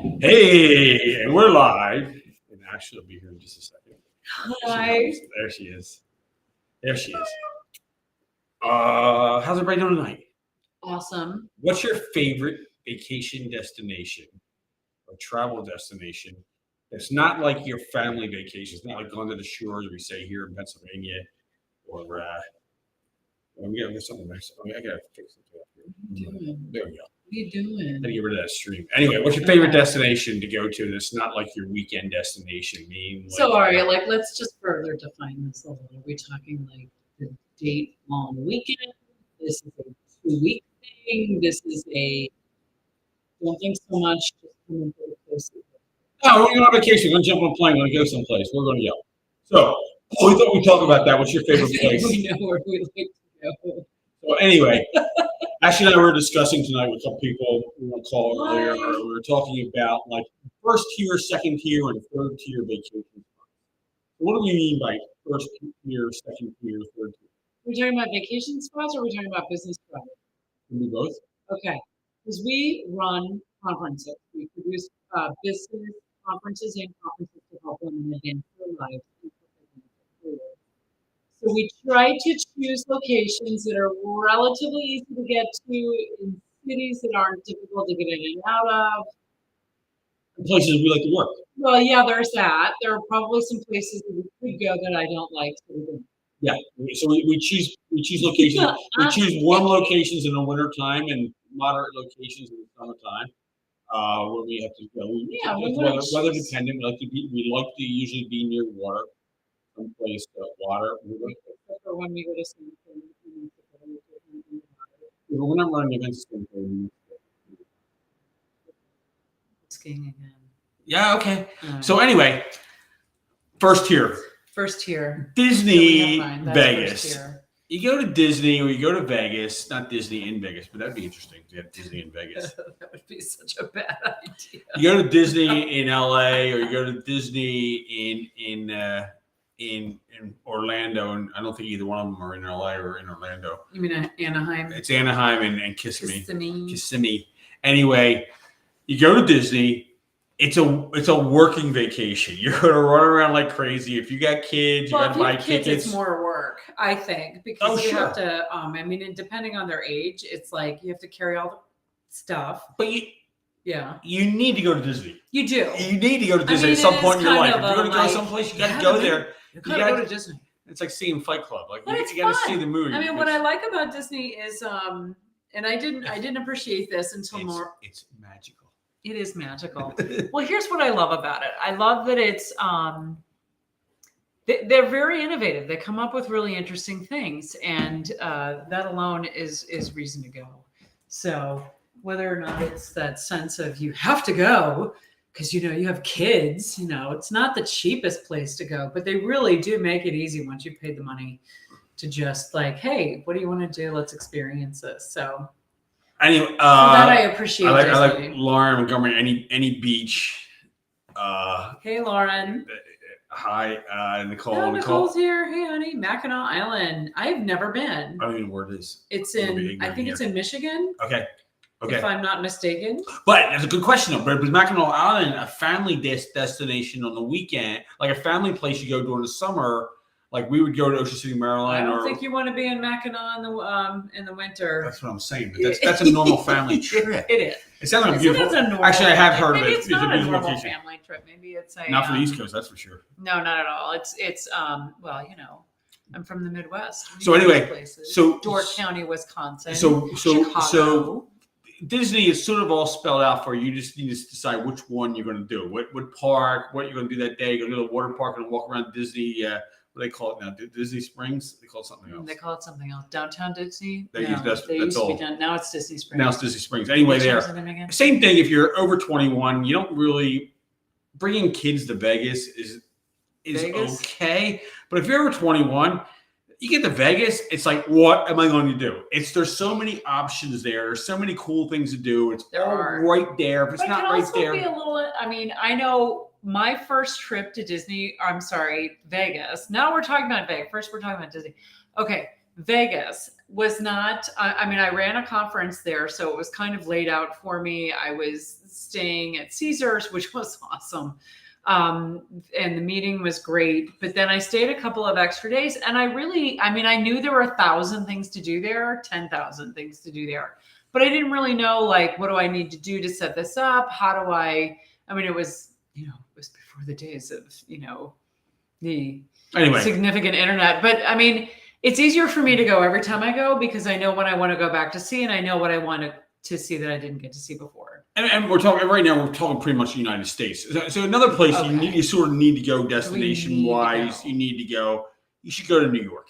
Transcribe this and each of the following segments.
Hey, and we're live. And Ashley will be here in just a second. Hi. There she is. There she is. How's everybody doing tonight? Awesome. What's your favorite vacation destination or travel destination? It's not like your family vacation. It's not like going to the shores we say here in Pennsylvania, or we got something nice. I gotta fix it up here. There we go. What are you doing? How to get rid of that stream. Anyway, what's your favorite destination to go to that's not like your weekend destination? So are you let's just further define this a little. Are we talking like the date long weekend? This is a 2-week thing. This is don't think so much just coming to the place. No, we're going on vacation. We're going to jump on a plane. We're going to go someplace. We're going to yell. So, we thought we'd talk about that. What's your favorite place? We know where we like to go. So anyway, Ashley and I were discussing tonight with some people we were on call earlier. We were talking about like first tier, second tier, and third tier vacation spots. What do we mean by first tier, second tier, third tier? We're talking about vacation spots, or are we talking about business travel? Can we both? Okay, because we run conferences. We produce business conferences and conferences to help women enhance their lives. So we try to choose locations that are relatively easy to get to in cities that aren't difficult to get in and out of. Places we like to work. Well, yeah, there's that. There are probably some places that we could go that I don't like. So we don't. Yeah, so we choose locations. We choose warm locations in the winter time and moderate locations in the summertime. Where we have to go. Weather dependent. We like to usually be near water. Someplace water. Or when we go to swimming we're not running against skiing again. Yeah, okay. So anyway, first tier. First tier. Disney Vegas. You go to Disney or you go to Vegas, not Disney in Vegas, but that'd be interesting to have Disney in Vegas. That would be such a bad idea. You go to Disney in LA or you go to Disney in Orlando, and I don't think either one of them are in LA or in Orlando. You mean Anaheim? It's Anaheim and Kissimmee. Anyway, you go to Disney. It's a working vacation. You're gonna run around like crazy. If you got kids, you gotta buy tickets. It's more work, I think, because you have to. And depending on their age, it's like you have to carry all the stuff. But you need to go to Disney. You do. You need to go to Disney at some point in your life. If you're gonna go someplace, you got to go there. You gotta go to Disney. It's like seeing Fight Club. Like but you got to see the movie. I mean, what I like about Disney is, and I didn't appreciate this until more. It's magical. It is magical. Well, here's what I love about it. I love that it's they're very innovative. They come up with really interesting things, and that alone is reason to go. So whether or not it's that sense of you have to go because you have kids, it's not the cheapest place to go, but they really do make it easy once you've paid the money to just like, hey, what do you want to do? Let's experience this. So. Anyway, so that I appreciate. I like Lauren Montgomery. Any beach. Hey, Lauren. Hi, Nicole. No, Nicole's here. Hey, honey, Mackinac Island. I've never been. I don't even know where it is. It's it's in Michigan. Okay. If I'm not mistaken. But that's a good question though. But was Mackinac Island a family destination on the weekend, like a family place you go during the summer? Like we would go to Ocean City, Maryland. I don't think you want to be in Mackinac in the winter. That's what I'm saying. But that's a normal family trip. It is. It sounds like a beautiful. Actually, I have heard of it. It's not a normal family trip. Maybe it's not for the East Coast. That's for sure. No, not at all. It's I'm from the Midwest. So anyway, Door County, Wisconsin. So Disney is sort of all spelled out for you. You just need to decide which one you're going to do. What park? What you're going to do that day? You're going to go to the water park and walk around Disney. What do they call it now? Disney Springs? They call it something else. They call it something else. Downtown Disney? That's all. Now it's Disney Springs. Now it's Disney Springs. Anyway, same thing. If you're over 21, you don't really bringing kids to Vegas is okay. But if you're over 21, you get to Vegas, it's like, what am I going to do? There's so many options there. There's so many cool things to do. It's all right there. If it's not right there. Be a little, I know my first trip to Vegas. Now we're talking about Vegas. First, we're talking about Disney. Okay. Vegas was not, I mean, I ran a conference there, so it was kind of laid out for me. I was staying at Caesars, which was awesome. And the meeting was great, but then I stayed a couple of extra days, and I mean, I knew there were 1,000 things to do there, 10,000 things to do there, but I didn't really know, like, what do I need to do to set this up? How do I mean, it was before the days of, the significant internet, but I mean, it's easier for me to go every time I go because I know when I want to go back to see, and I know what I want to see that I didn't get to see before. And we're talking right now. We're talking pretty much the United States. So another place you sort of need to go destination wise. You need to go. You should go to New York.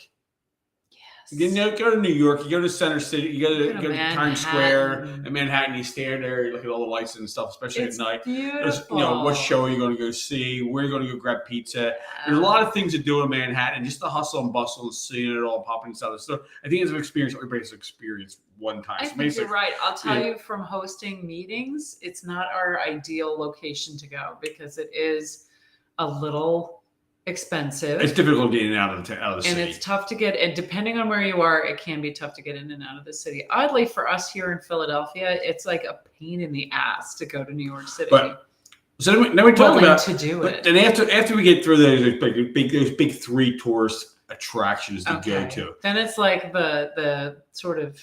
Yes. You go to New York. You go to Center City. You go to Times Square and Manhattan. You stand there. You look at all the lights and stuff, especially at night. Beautiful. What show are you going to go see? Where are you going to go grab pizza? There's a lot of things to do in Manhattan. Just the hustle and bustle of seeing it all popping inside the store. I think it's an experience everybody has experienced one time. I think you're right. I'll tell you, from hosting meetings, it's not our ideal location to go because it is a little expensive. It's difficult getting out of the city. And it's tough to get, and depending on where you are, it can be tough to get in and out of the city. Oddly, for us here in Philadelphia, it's like a pain in the ass to go to New York City. So then we talk about to do it. And after we get through those big 3 tourist attractions to go to, then it's like the sort of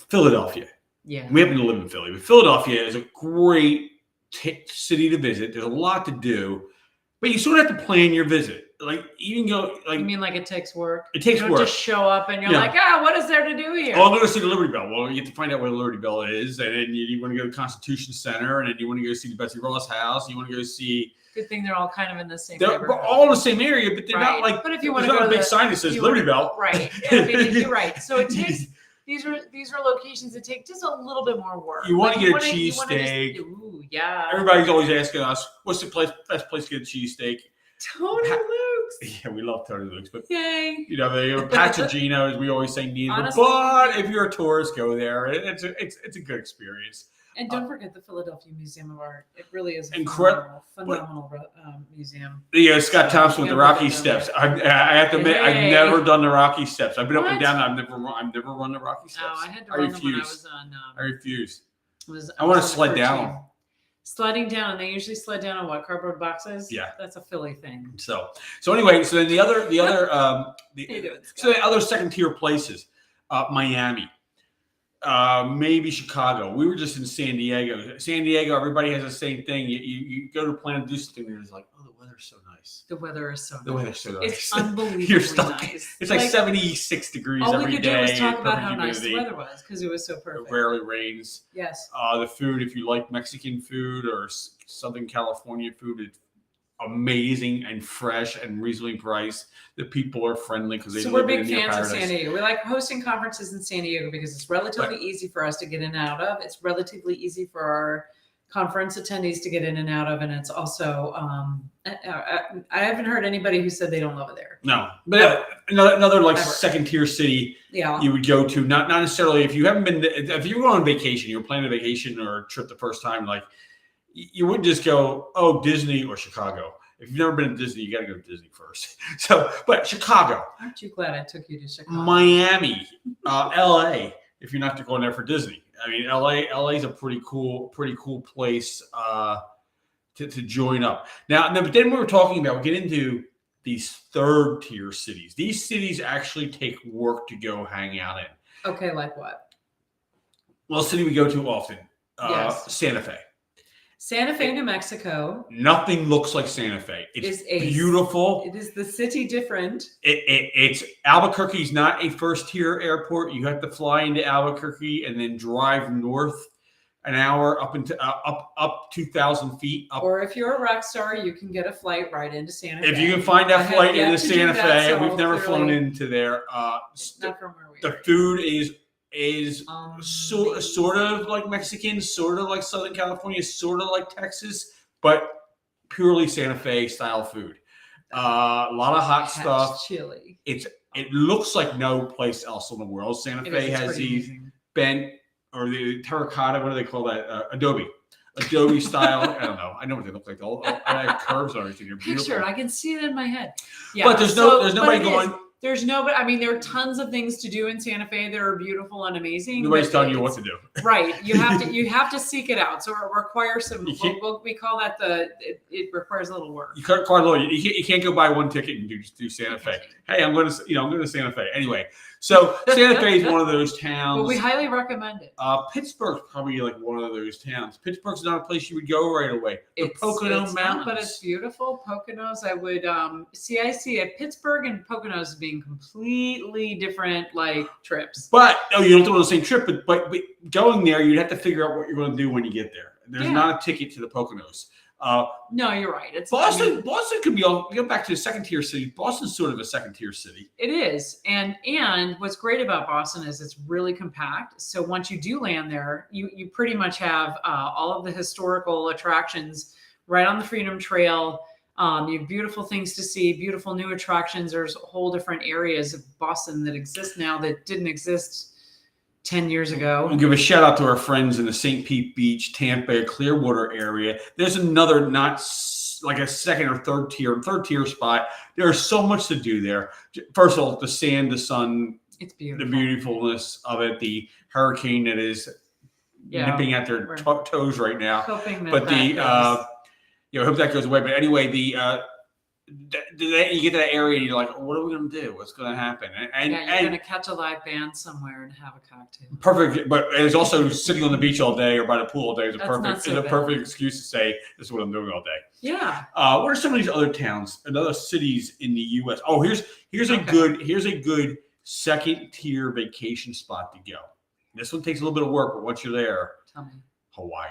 Philadelphia. Yeah, we happen to live in Philly, but Philadelphia is a great city to visit. There's a lot to do. But you sort of have to plan your visit. Like, you can go, like... You mean like it takes work? It takes work. You don't just show up and you're like, what is there to do here? Oh, I'm going to see the Liberty Bell. Well, you have to find out where the Liberty Bell is. And then you want to go to the Constitution Center. And then you want to go see the Betsy Ross House. You want to go see... Good thing they're all kind of in the same neighborhood. They're all in the same area, but they're not like... But if you want to go to a big sign that says Liberty Bell. Right. I mean, you're right. So it takes... These are locations that take just a little bit more work. You want to get a cheesesteak. Ooh, yeah. Everybody's always asking us, what's the best place to get a cheesesteak? Tony Luke's. Yeah, we love Tony Luke's, but yay! They Patrigino's. We always say neither. Honestly, but if you're a tourist, go there. It's a good experience. And don't forget the Philadelphia Museum of Art. It really is a phenomenal museum. Yeah, Scott Thompson with the Rocky Steps. I have to admit, I've never done the Rocky Steps. I've been up and down. I've never run the Rocky Steps. Oh, I had to run them when I was on. I refuse. I want to sled down. Sledding down, and they usually sled down on what, cardboard boxes? Yeah, that's a Philly thing. So anyway, so then the other second tier places, Miami, maybe Chicago. We were just in San Diego. San Diego, everybody has the same thing. You go to plan to do something, and it's like, oh, the weather's so nice. The weather is so nice. The weather's so nice. It's unbelievably You're stuck. Nice. It's like 76 degrees every day. All we could do was talk about how nice the weather was because it was so perfect. It rarely rains. Yes. The food, if you like Mexican food or Southern California food, it's amazing and fresh and reasonably priced. The people are friendly because they we're big fans of San Diego. We like hosting conferences in San Diego because it's relatively easy for us to get in and out of. It's relatively easy for our conference attendees to get in and out of, and it's also I haven't heard anybody who said they don't love it there. No, but another like second tier city you would go to, not necessarily if you haven't been, if you're going on vacation, you're planning a vacation or a trip the first time, like you wouldn't just go, oh, Disney or Chicago. If you've never been to Disney, you got to go to Disney first. So, but Chicago. Aren't you glad I took you to Chicago? Miami, LA, if you're not going there for Disney. I mean, LA is a pretty cool place to join up. Now, but then we were talking about, we get into these third tier cities. These cities actually take work to go hang out in. Okay, like what? Well, a city we go to often, Santa Fe. Santa Fe, New Mexico. Nothing looks like Santa Fe. It's beautiful. It is the city different. It's Albuquerque's not a first tier airport. You have to fly into Albuquerque and then drive north an hour up into up 2,000 feet. Or if you're a rock star, you can get a flight right into Santa Fe. If you can find that flight into Santa Fe, we've never flown into there. Not from where we are. The food is sort of like Mexican, sort of like Southern California, sort of like Texas, but purely Santa Fe style food. A lot of hot stuff. Chili. It looks like no place else in the world. Santa Fe has these bent or the terracotta. What do they call that? Adobe style. I don't know. I know what they look like. All I have curves and everything. They're beautiful. Picture it. I can see it in my head. Yeah. But there's nobody going. There's no, but I mean, there are tons of things to do in Santa Fe that are beautiful and amazing. Nobody's telling you what to do. Right. You have to seek it out. So it requires some, we call that it requires a little work. You can't go buy one ticket and do Santa Fe. Hey, I'm going to Santa Fe. Anyway, so Santa Fe is one of those towns. But we highly recommend it. Pittsburgh's probably like one of those towns. Pittsburgh's not a place you would go right away. The Pocono Mountains. But it's beautiful. Poconos, I would I see a Pittsburgh and Poconos being completely different like trips. But you don't do the same trip, but going there, you'd have to figure out what you're going to do when you get there. There's not a ticket to the Poconos. No, you're right. It's Boston. Boston could be all. Go back to a second-tier city. Boston's sort of a second-tier city. It is, and what's great about Boston is it's really compact. So once you do land there, you pretty much have all of the historical attractions right on the Freedom Trail. You have beautiful things to see, beautiful new attractions. There's whole different areas of Boston that exist now that didn't exist 10 years ago. We'll give a shout out to our friends in the St. Pete Beach, Tampa, Clearwater area. There's another not like a second or third tier spot. There's so much to do there. First of all, the sand, the sun, it's beautiful. The beautifulness of it, the hurricane that is nipping at their toes right now. Hoping that but I hope that goes away. But anyway, you get to that area and you're like, what are we going to do? What's going to happen? And you're going to catch a live band somewhere and have a cocktail. Perfect. But it's also sitting on the beach all day or by the pool all day is a perfect excuse to say, this is what I'm doing all day. Yeah. What are some of these other towns and other cities in the U.S.? Oh, here's a good second tier vacation spot to go. This one takes a little bit of work, but once you're there, tell me. Hawaii.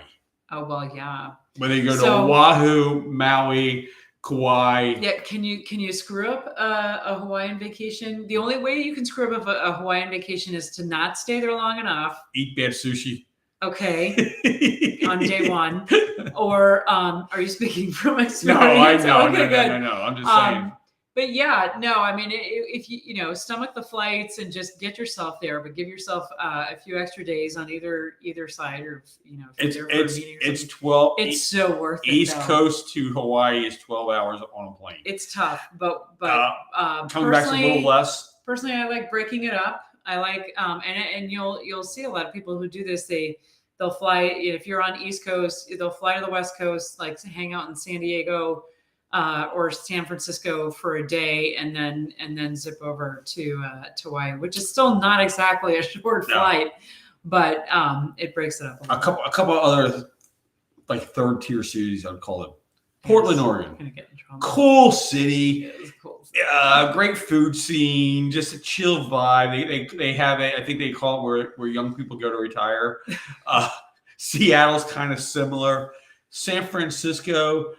Oh, well, yeah. Whether you go to Oahu, Maui, Kauai. Yeah, can you screw up a Hawaiian vacation? The only way you can screw up a Hawaiian vacation is to not stay there long enough. Eat bad sushi. Okay. On day one. Or are you speaking from experience? No, no. I'm just saying. But yeah, no, I mean, if you stomach the flights and just get yourself there, but give yourself a few extra days on either side, or if you're there for a meeting or it's 12. It's so worth it. East Coast to Hawaii is 12 hours on a plane. It's tough, but coming back a little less. Personally, I like breaking it up. I like and you'll see a lot of people who do this. They'll fly, if you're on East Coast, they'll fly to the West Coast, like to hang out in San Diego. Or San Francisco for a day, and then zip over to Hawaii, which is still not exactly a short flight, but it breaks it up a couple other like third tier cities, I'd call it. Portland, Oregon. Gonna get in trouble. Cool city. It was cool. Great food scene, just a chill vibe. They have I think they call it where young people go to retire. Seattle's kind of similar. San Francisco.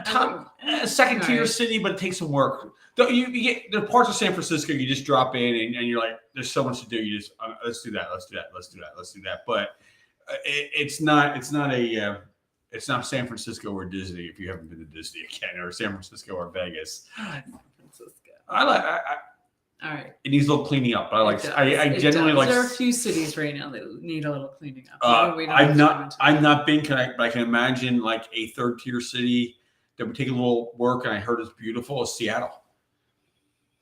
Yeah, second tier city, but it takes some work. You get the parts of San Francisco you just drop in and you're like, there's so much to do. You just let's do that. But it's not San Francisco or Disney if you haven't been to Disney again, or San Francisco or Vegas. San Francisco. All right. It needs a little cleaning up. But I genuinely like. There are a few cities right now that need a little cleaning up. I've not been connected, but I can imagine like a third tier city that would take a little work, and I heard it's beautiful. Is Seattle.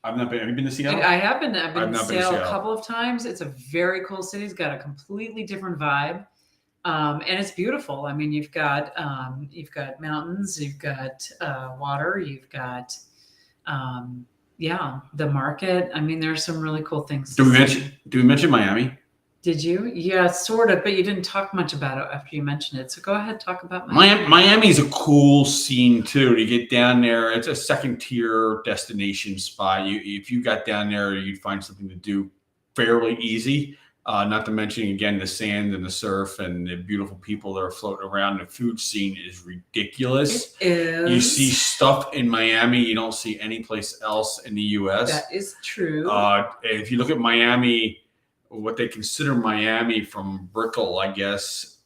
I've not been. Have you been to Seattle? I have been. I've been to Seattle a couple of times. It's a very cool city. It's got a completely different vibe, and it's beautiful. I mean, you've got mountains, you've got water, you've got. The market. I mean, there's some really cool things. Do we mention Miami? Did you? Yeah, sort of, but you didn't talk much about it after you mentioned it. So go ahead, talk about Miami. Miami's a cool scene too. To get down there, it's a second tier destination spot. If you got down there, you'd find something to do fairly easy. Not to mention, again, the sand and the surf and the beautiful people that are floating around. The food scene is ridiculous. It is. You see stuff in Miami you don't see anyplace else in the U.S. That is true. If you look at Miami, what they consider Miami from Brickell, I guess,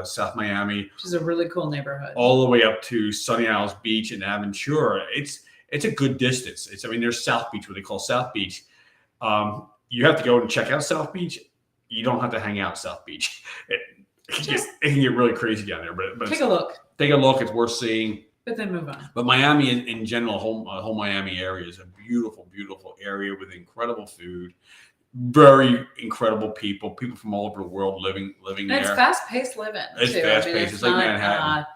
South Miami. Which is a really cool neighborhood. All the way up to Sunny Isles Beach and Aventura. It's a good distance. There's South Beach, what they call South Beach. You have to go and check out South Beach. You don't have to hang out South Beach. It can get really crazy down there. But take a look. Take a look. It's worth seeing. But then move on. But Miami in general, whole Miami area is a beautiful, beautiful area with incredible food, very incredible people from all over the world living and there. It's fast-paced living. It's too. fast-paced. It's like Manhattan.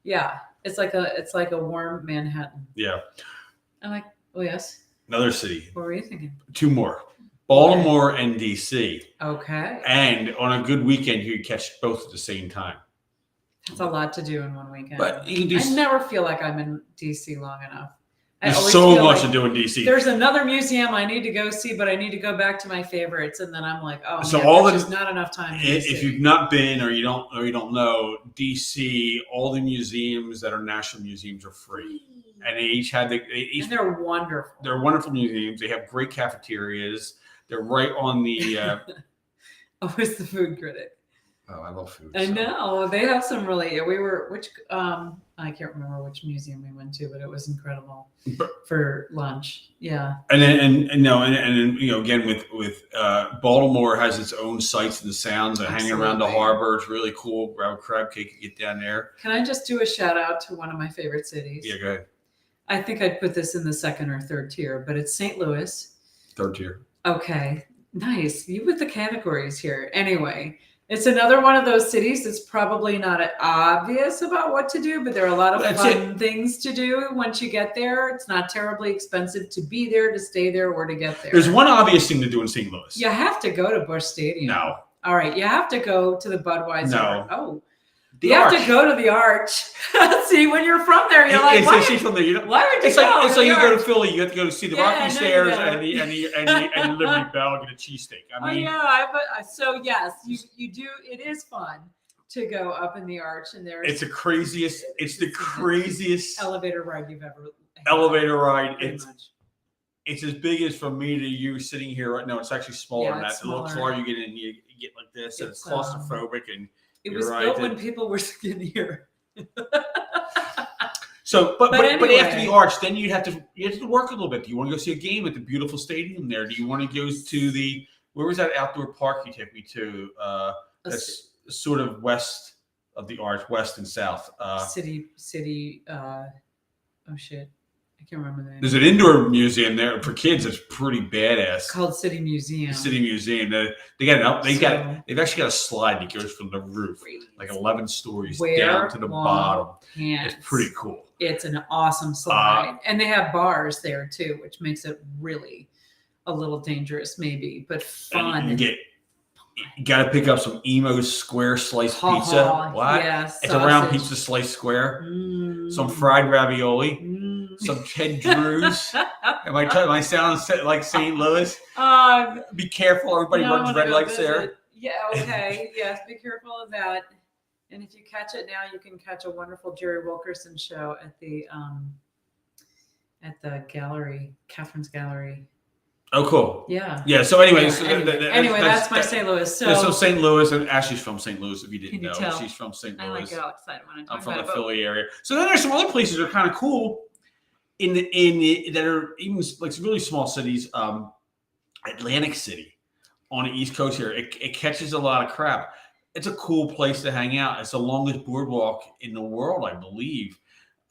Yeah, it's like a warm Manhattan. Yeah. I'm like, oh yes. Another city. What were you thinking? 2 more. Baltimore and DC. Okay. And on a good weekend, you could catch both at the same time. That's a lot to do in one weekend. But you can do. I never feel like I'm in DC long enough. There's so much to do in DC. There's another museum I need to go see, but I need to go back to my favorites, and then I'm like, oh, so man, there's just not enough time. If you've not been or you don't know, DC, all the museums that are national museums are free, and they each have and they're wonderful. They're wonderful museums. They have great cafeterias. They're right on the. Always the food critic. Oh, I love food. I know they have some really. I can't remember which museum we went to, but it was incredible for lunch. Yeah. And then again with Baltimore has its own sights and sounds and hanging around the harbor. It's really cool. Grab a crab cake and get down there. Can I just do a shout out to one of my favorite cities? Yeah, go ahead. I think I'd put this in the 2nd or 3rd tier, but it's St. Louis. 3rd tier. Okay, nice. You with the categories here. Anyway. It's another one of those cities that's probably not obvious about what to do, but there are a lot of fun things to do once you get there. It's not terribly expensive to be there, to stay there, or to get there. There's one obvious thing to do in St. Louis. You have to go to Busch Stadium. No. All right, you have to go to the Budweiser. No. Oh. The you Arch. have to go to the Arch. See, when you're from there, you're like, why? From there, why would you it's go? It's like you go to Philly, you have to go to see the Rocking Stairs no. and the Liberty Bell and get a cheesesteak. I mean, so yes, you do. It is fun to go up in the Arch, and it's the craziest elevator ride you've ever had. Elevator ride. It's as big as from me to you sitting here right now. It's actually smaller than that. It looks larger. You get in, you get like this, and it's claustrophobic and. It was built when people were skinnier. So, but anyway. after the Arch, then you have to work a little bit. Do you want to go see a game at the beautiful stadium there? Do you want to go to where was that outdoor park you took me to? That's sort of west of the Arch, west and south. City. Oh shit. I can't remember the name. There's an indoor museum there for kids that's pretty badass. It's called City Museum. City Museum. They've actually got a slide that goes from the roof, like 11 stories down to the bottom. It's pretty cool. It's an awesome slide, and they have bars there too, which makes it really a little dangerous, maybe, but fun. You got to pick up some Emo's square sliced pizza. What? Yes, it's a round pizza sliced square. Some fried ravioli. Some Ted Drews. Am I sounding like St. Louis? Be careful. Everybody runs red lights there. Yeah, okay. Yes, be careful of that. And if you catch it now, you can catch a wonderful Jerry Wilkerson show at the gallery, Catherine's Gallery. Oh, cool. Yeah. Yeah. So anyway, that's my St. Louis. So St. Louis, and Ashley's from St. Louis. If you didn't know, tell? She's from St. Louis. I like get all excited when I talk I'm from about the Philly area. So then there's some other places that are kind of cool that are even like really small cities. Atlantic City on the East Coast here, it catches a lot of crap. It's a cool place to hang out. It's the longest boardwalk in the world, I believe.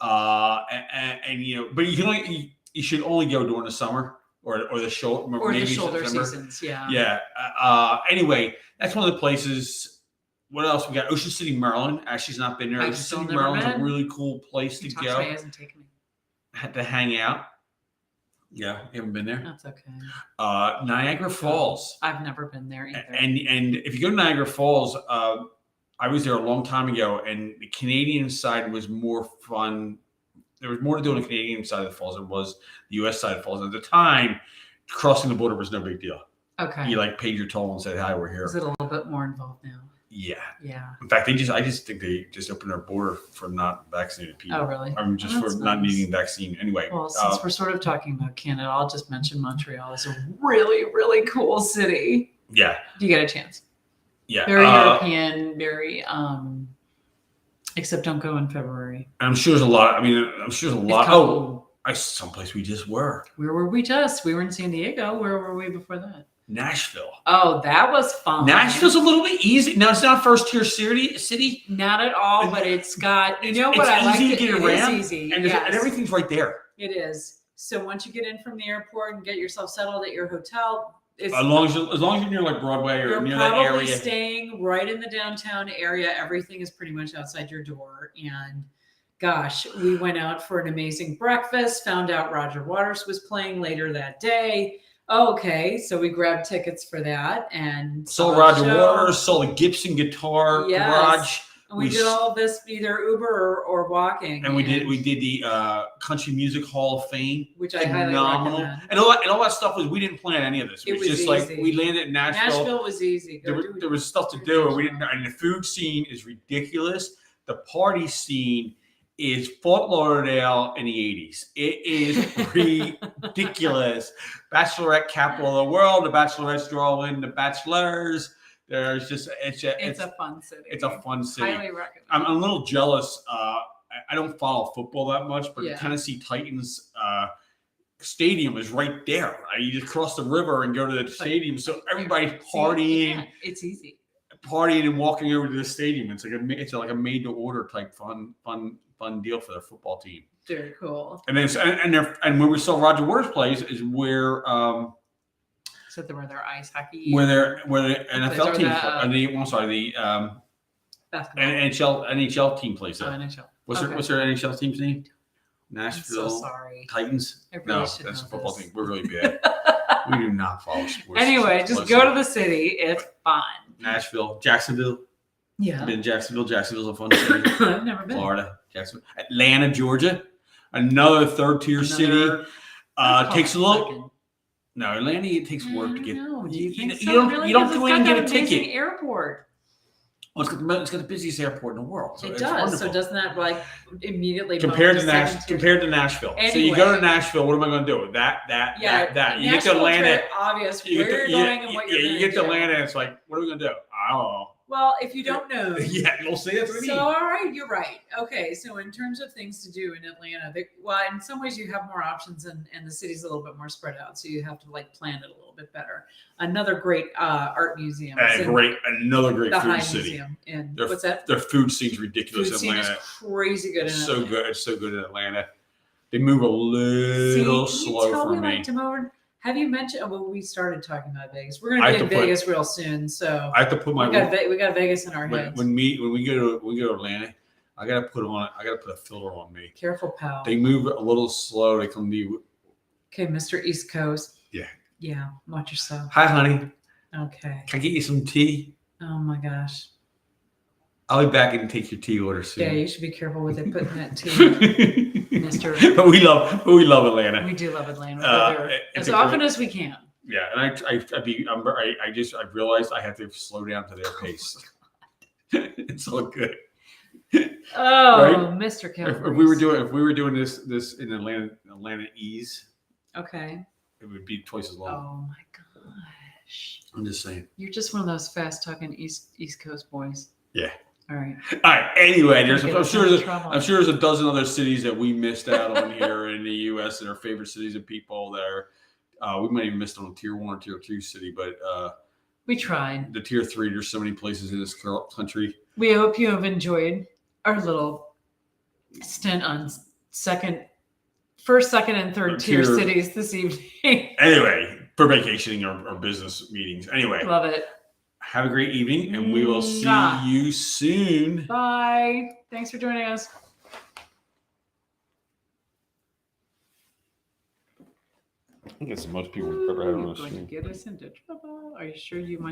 And but you should only go during the summer. Or the shoulder, or maybe the shoulder September. seasons, yeah. Yeah. Anyway, that's one of the places. What else we got? Ocean City, Maryland. Ashley's not been there. Ocean City, Maryland's a really cool place to go. Hasn't taken me. Had to hang out. Yeah, you haven't been there. That's okay. Niagara Falls. I've never been there either. And if you go to Niagara Falls, I was there a long time ago, and the Canadian side was more fun. There was more to do on the Canadian side of the falls than it was the U.S. side of the falls. At the time, crossing the border was no big deal. Okay. You paid your toll and said, "Hi, we're here." Is it a little bit more involved now? Yeah. Yeah. In fact, I just think they just opened their border for not vaccinated people. Oh, really? I mean, just for not needing vaccine. Anyway. Well, since we're sort of talking about Canada, I'll just mention Montreal is a really, really cool city. Yeah. You get a chance. Yeah. Very European, very except don't go in February. I'm sure there's a lot. Oh, someplace we just were. Where were we just? We were in San Diego. Where were we before that? Nashville. Oh, that was fun. Nashville's a little bit easy. Now, it's not first tier city. Not at all, but it's got, what I like. It's easy to get around. It's easy. And everything's right there. It is. So once you get in from the airport and get yourself settled at your hotel, as long as you're near like Broadway or near that area. You're probably staying right in the downtown area. Everything is pretty much outside your door. And gosh, we went out for an amazing breakfast, found out Roger Waters was playing later that day. Okay, so we grabbed tickets for that and saw Roger Waters, saw the Gibson guitar garage. And we did all of this either Uber or walking. And we did the Country Music Hall of Fame, which I highly recommend. And all that stuff we didn't plan any of this. It was just easy. Like we landed in Nashville. Nashville was easy. There was stuff to do, and we didn't. And the food scene is ridiculous. The party scene is Fort Lauderdale in the 80s. It is ridiculous. Bachelorette capital of the world. The bachelorettes draw in the bachelors. There's just it's a fun city. It's a fun city. Highly recommend. I'm a little jealous. I don't follow football that much, but the Tennessee Titans stadium is right there. You just cross the river and go to the stadium. So everybody's partying. It's easy. Partying and walking over to the stadium. It's like a made to order type fun deal for their football team. Very cool. And then and where we saw Roger Waters plays is where so where their ice hockey, where the NFL team, the NHL team plays there. NHL. What's their NHL team's name? Nashville. I'm so sorry. Titans. No, that's a football team. We're really bad. We do not follow sports. Anyway, just go to the city. It's fun. Nashville, Jacksonville. Yeah. I've been in Jacksonville. Jacksonville's a fun city. I've never been. Florida, Jacksonville, Atlanta, Georgia, another third tier city. Takes a little. No, Atlanta, it takes work to get. No, do you think so? You don't go in and get a ticket. Airport. Well, it's got the busiest airport in the world. So it does. Wonderful. So doesn't that like immediately compared to Nashville? Anyway, so you go to Nashville. What am I going to do? That. You get to Atlanta. Obvious where you're going and what you're going to do. You get to Atlanta, and it's like, what are we going to do? I don't know. Well, if you don't know. Yeah, you'll see. That's what I mean. So, all right, you're right. Okay, so in terms of things to do in Atlanta, in some ways you have more options and the city's a little bit more spread out. So you have to plan it a little bit better. Another great art museum. Another great the food High city. Museum in, what's that? Their food scene's ridiculous in Atlanta. Food scene is crazy good in Atlanta. So good. It's so good in Atlanta. They move a little slow for me. Have you mentioned? Well, we started talking about Vegas. We're going to be in Vegas real soon, so I have to put my. We got Vegas in our heads. When we go to Atlanta, I got to put a filter on me. Careful, pal. They move a little slow. They come to you. Okay, Mr. East Coast. Yeah. Yeah. Watch yourself. Hi, honey. Okay. Can I get you some tea? Oh my gosh. I'll be back and take your tea order soon. Yeah, you should be careful with it putting that tea. Mr. But we love Atlanta. We do love Atlanta. As often as we can. Yeah, and I realized I have to slow down to their pace. It's all good. Oh, right? Mr. California. If we were doing this in Atlanta ease. Okay. It would be twice as long. Oh my gosh. I'm just saying. You're just one of those fast talking East Coast boys. Yeah. All right. Anyway, I'm sure there's a dozen other cities that we missed out on here in the U.S. that are favorite cities of people that are. We might even missed on a tier 1 or tier 2 city, but we tried. The tier 3. There's so many places in this country. We hope you have enjoyed our little stint on first, second, and third tier cities this evening. Anyway, for vacationing or business meetings. Anyway, love it. Have a great evening, and we will see you soon. Bye. Thanks for joining us. I think it's the most people we've ever had on the stream. Going to get us into trouble. Are you sure you want?